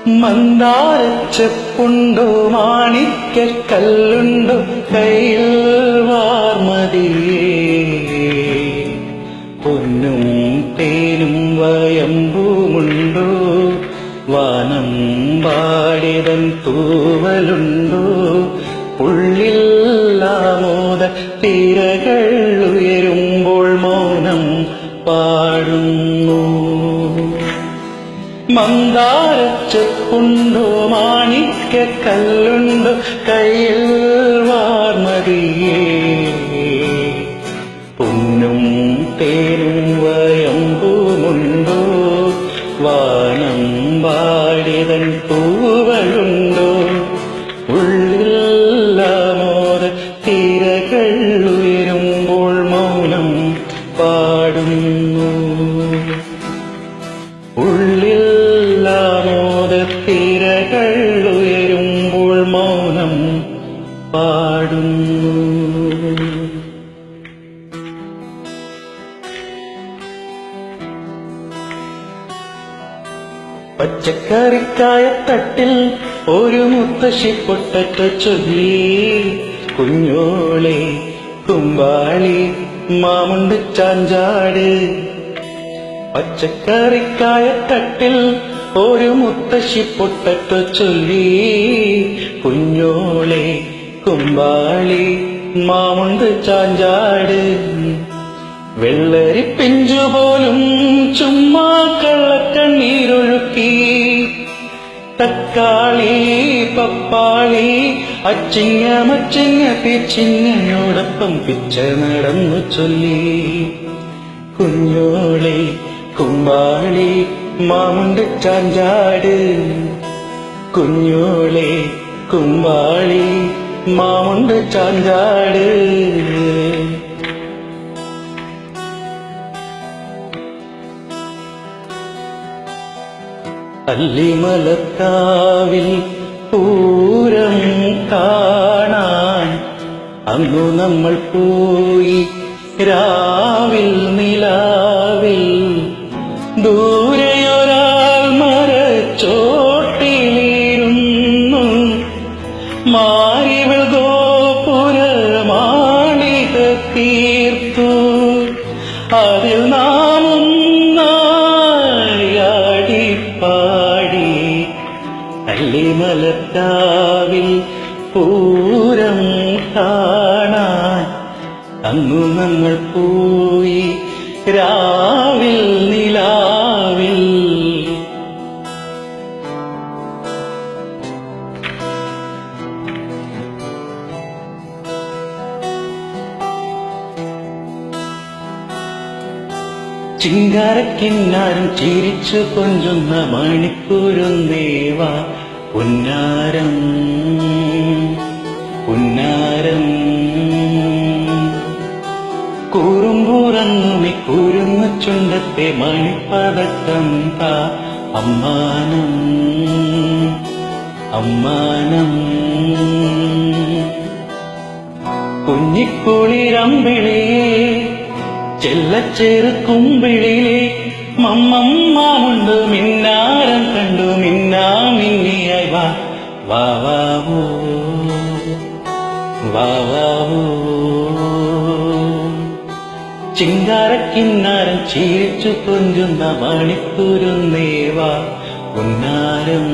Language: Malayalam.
മന്ദാരച്ചെപ്പുണ്ടോ മാണിക്കല്ലുണ്ടോ കയ്യിൽ വാർമതിയേ പൊന്നും തേനും വയമ്പുമുണ്ടോ വാനം പാടിതൻ തൂവലുണ്ടോ ഉള്ളില്ലാമോദ തിരകൾ ഉയരുമ്പോൾ മൗനം പാടുന്നു. മന്ദാരച്ചെപ്പുണ്ടോ മാണിക്കല്ലുണ്ടോ കയ്യിൽ വാർമതിയേ പൊന്നും തേനും വയമ്പുമുണ്ടോ വാനം പാടിതൻ തൂവലുണ്ടോ ഉള്ളില്ലാമോദ തിരകൾ ഉയരുമ്പോൾ മൗനം പാടുന്നു. ഉള്ളില്ലാമോദ തിരകൾ ഉയരുമ്പോൾ മൗനം പാടുന്നു. പച്ചക്കറിക്കായ തട്ടിൽ ഒരു മുത്തശ്ശി പൊട്ടറ്റ ചൊല്ലി കുഞ്ഞോളെ കുമ്പാളി മാമുണ്ട് ചാഞ്ചാട്. പച്ചക്കറിക്കായ തട്ടിൽ ഒരു മുത്തശ്ശി പൊട്ടറ്റ ചൊല്ലി കുഞ്ഞോളെ കുമ്പാളി മാമുണ്ട് ചാഞ്ചാട്. വെള്ളരി പിഞ്ചുപോലും ചുമ്മാ കള്ളക്കണ്ണീരൊഴുക്കി തക്കാളി പപ്പാളി അച്ചിങ്ങ മച്ചിങ്ങ പിച്ചിങ്ങയോടൊപ്പം പിച്ച നടന്നു ചൊല്ലി കുഞ്ഞോളെ കുമ്പാളി മാമുണ്ട് ചാഞ്ചാട്. കുഞ്ഞോളെ കുമ്പാളി മാമുണ്ട് ചാഞ്ചാട്. അല്ലിമലക്കാവിൽ പൂരം കാണാൻ അന്നു നമ്മൾ പോയി രാവിൽ നിലാവിൽ. ദൂരെയൊരാൾ മരച്ചോട്ടിലിരുന്നു മാരിവിൾ ഗോപുരമാളിക തീർത്തു. അതിൽ നാമം പാടി അല്ലിമലക്കാവിൽ പൂരം കാണാൻ അന്നു നമ്മൾ പോയി രാവിൽ നിലാവിൽ. ചിങ്കാരക്കിന്നാരം ചിരിച്ചു കൊഞ്ചുന്ന മണിക്കൂരുന്നേവാ പുന്നാരം പുന്നാരം. കൂറുമ്പൂറന്നുമി കൂരുന്ന ചുണ്ടത്തെ മണിപ്പതക്കം താ അമ്മാനം അമ്മാനം. കുഞ്ഞിക്കുളിരമ്പിളിയേ ചെല്ലച്ചെറുക്കുമ്പിളിലെ മമ്മമ്മാമുണ്ട് മിന്നാരം കണ്ടു മിന്നാ മിന്നിയായി വാ വാവോ വാവോ. ചിങ്കാരക്കിന്നാരം ചിരിച്ചു കൊഞ്ചുന്ന മണിക്കൂരുന്നേവാ പുന്നാരം